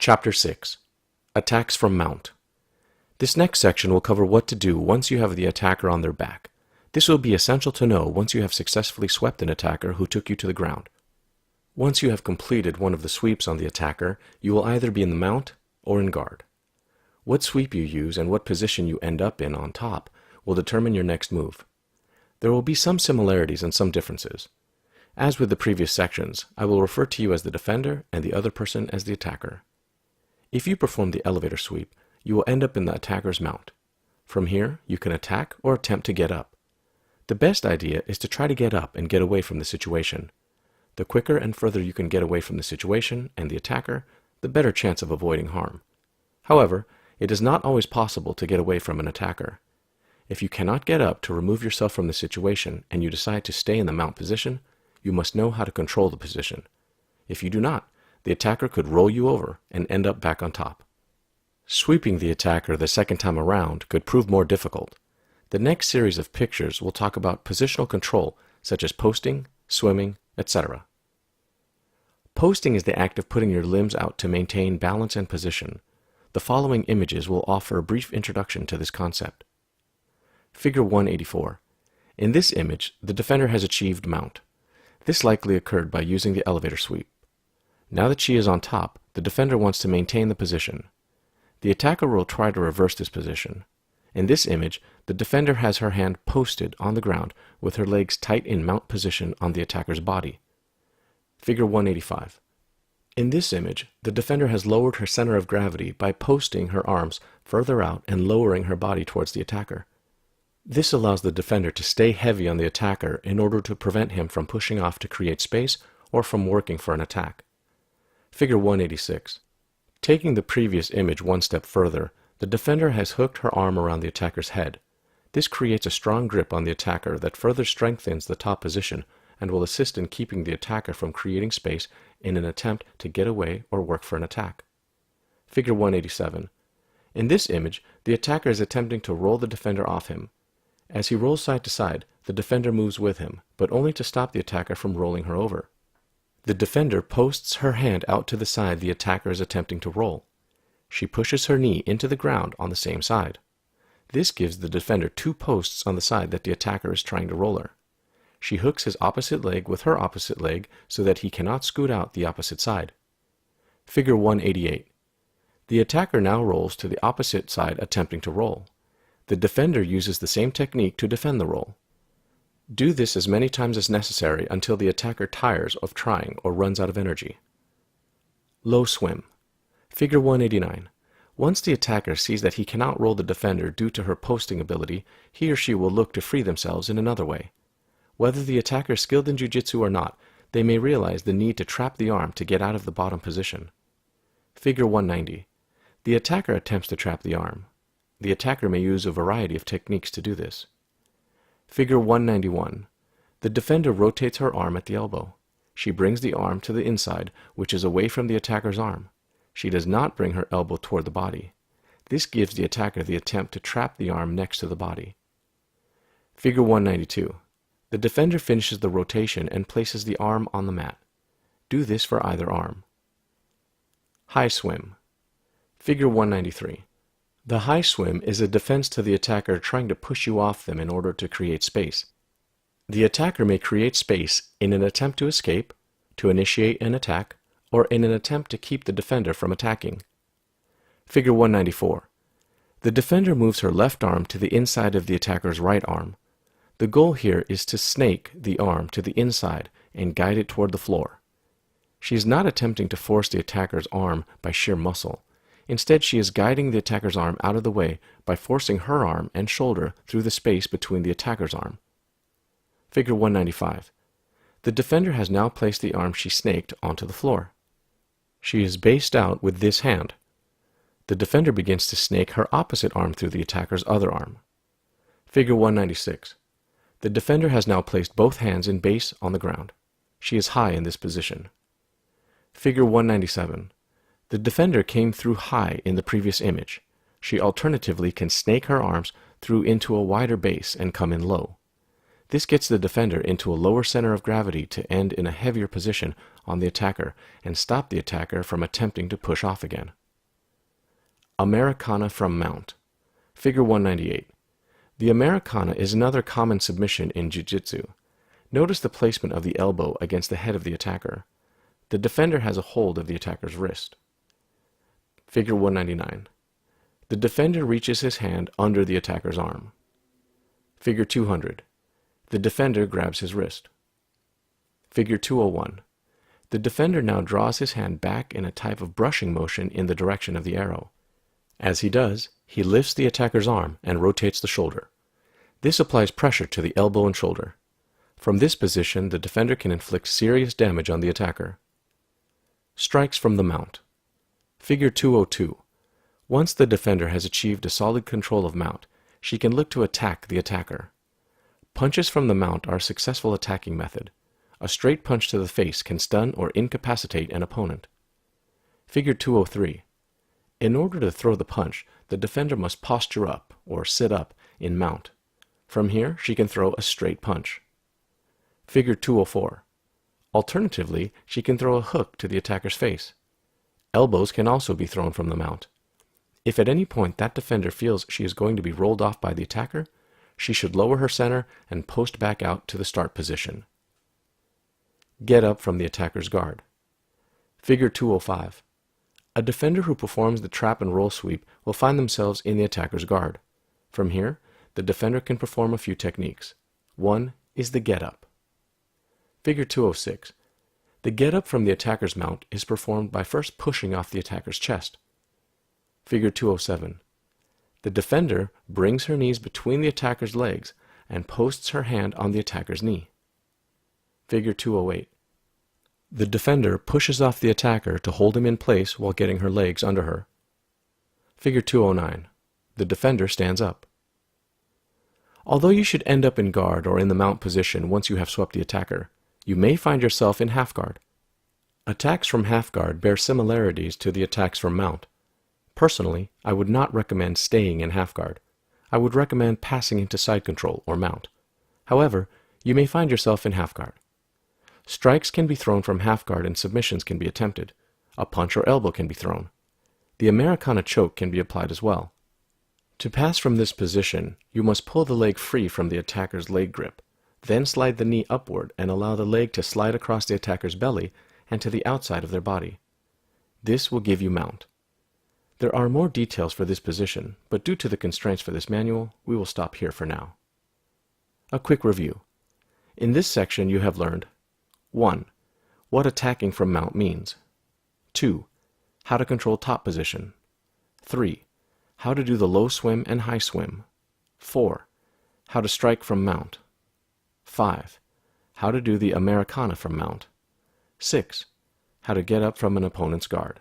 Chapter 6. Attacks from Mount. This next section will cover what to do once you have the attacker on their back. This will be essential to know once you have successfully swept an attacker who took you to the ground. Once you have completed one of the sweeps on the attacker, you will either be in the mount or in guard. What sweep you use and what position you end up in on top will determine your next move. There will be some similarities and some differences. As with the previous sections, I will refer to you as the defender and the other person as the attacker. If you perform the elevator sweep, you will end up in the attacker's mount. From here, you can attack or attempt to get up. The best idea is to try to get up and get away from the situation. The quicker and further you can get away from the situation and the attacker, the better chance of avoiding harm. However, it is not always possible to get away from an attacker. If you cannot get up to remove yourself from the situation and you decide to stay in the mount position, you must know how to control the position. If you do not, the attacker could roll you over and end up back on top. Sweeping the attacker the second time around could prove more difficult. The next series of pictures will talk about positional control, such as posting, swimming, etc. Posting is the act of putting your limbs out to maintain balance and position. The following images will offer a brief introduction to this concept. Figure 184. In this image, the defender has achieved mount. This likely occurred by using the elevator sweep. Now that she is on top, the defender wants to maintain the position. The attacker will try to reverse this position. In this image, the defender has her hand posted on the ground with her legs tight in mount position on the attacker's body. Figure 185. In this image, the defender has lowered her center of gravity by posting her arms further out and lowering her body towards the attacker. This allows the defender to stay heavy on the attacker in order to prevent him from pushing off to create space or from working for an attack. Figure 186. Taking the previous image one step further, the defender has hooked her arm around the attacker's head. This creates a strong grip on the attacker that further strengthens the top position and will assist in keeping the attacker from creating space in an attempt to get away or work for an attack. Figure 187. In this image, the attacker is attempting to roll the defender off him. As he rolls side to side, the defender moves with him, but only to stop the attacker from rolling her over. The defender posts her hand out to the side the attacker is attempting to roll. She pushes her knee into the ground on the same side. This gives the defender two posts on the side that the attacker is trying to roll her. She hooks his opposite leg with her opposite leg so that he cannot scoot out the opposite side. Figure 188. The attacker now rolls to the opposite side attempting to roll. The defender uses the same technique to defend the roll. Do this as many times as necessary until the attacker tires of trying or runs out of energy. Low swim. Figure 189. Once the attacker sees that he cannot roll the defender due to her posting ability, he or she will look to free themselves in another way. Whether the attacker is skilled in Jitsu or not, they may realize the need to trap the arm to get out of the bottom position. Figure 190. The attacker attempts to trap the arm. The attacker may use a variety of techniques to do this. Figure 191. The defender rotates her arm at the elbow. She brings the arm to the inside, which is away from the attacker's arm. She does not bring her elbow toward the body. This gives the attacker the attempt to trap the arm next to the body. Figure 192. The defender finishes the rotation and places the arm on the mat. Do this for either arm. High swim. Figure 193. The high swim is a defense to the attacker trying to push you off them in order to create space. The attacker may create space in an attempt to escape, to initiate an attack, or in an attempt to keep the defender from attacking. Figure 194. The defender moves her left arm to the inside of the attacker's right arm. The goal here is to snake the arm to the inside and guide it toward the floor. She is not attempting to force the attacker's arm by sheer muscle. Instead, she is guiding the attacker's arm out of the way by forcing her arm and shoulder through the space between the attacker's arm. Figure 195. The defender has now placed the arm she snaked onto the floor. She is based out with this hand. The defender begins to snake her opposite arm through the attacker's other arm. Figure 196. The defender has now placed both hands in base on the ground. She is high in this position. Figure 197. The defender came through high in the previous image. She alternatively can snake her arms through into a wider base and come in low. This gets the defender into a lower center of gravity to end in a heavier position on the attacker and stop the attacker from attempting to push off again. Americana from mount. Figure 198. The Americana is another common submission in Jiu-Jitsu. Notice the placement of the elbow against the head of the attacker. The defender has a hold of the attacker's wrist. Figure 199. The defender reaches his hand under the attacker's arm. Figure 200. The defender grabs his wrist. Figure 201. The defender now draws his hand back in a type of brushing motion in the direction of the arrow. As he does, he lifts the attacker's arm and rotates the shoulder. This applies pressure to the elbow and shoulder. From this position, the defender can inflict serious damage on the attacker. Strikes from the mount. Figure 202. Once the defender has achieved a solid control of mount, she can look to attack the attacker. Punches from the mount are a successful attacking method. A straight punch to the face can stun or incapacitate an opponent. Figure 203. In order to throw the punch, the defender must posture up, or sit up, in mount. From here, she can throw a straight punch. Figure 204. Alternatively, she can throw a hook to the attacker's face. Elbows can also be thrown from the mount. If at any point that defender feels she is going to be rolled off by the attacker, she should lower her center and post back out to the start position. Get up from the attacker's guard. Figure 205. A defender who performs the trap and roll sweep will find themselves in the attacker's guard. From here, the defender can perform a few techniques. One is the get up. Figure 206. The get up from the attacker's mount is performed by first pushing off the attacker's chest. Figure 207. The defender brings her knees between the attacker's legs and posts her hand on the attacker's knee. Figure 208. The defender pushes off the attacker to hold him in place while getting her legs under her. Figure 209. The defender stands up. Although you should end up in guard or in the mount position once you have swept the attacker, you may find yourself in half guard. Attacks from half guard bear similarities to the attacks from mount. Personally, I would not recommend staying in half guard. I would recommend passing into side control or mount. However, you may find yourself in half guard. Strikes can be thrown from half guard and submissions can be attempted. A punch or elbow can be thrown. The Americana choke can be applied as well. To pass from this position, you must pull the leg free from the attacker's leg grip, then slide the knee upward and allow the leg to slide across the attacker's belly and to the outside of their body. This will give you mount. There are more details for this position, but due to the constraints for this manual, we will stop here for now. A quick review. In this section you have learned 1. What attacking from mount means. 2. How to control top position. 3. How to do the low swim and high swim. 4. How to strike from mount. 5. How to do the Americana from mount. 6. How to get up from an opponent's guard.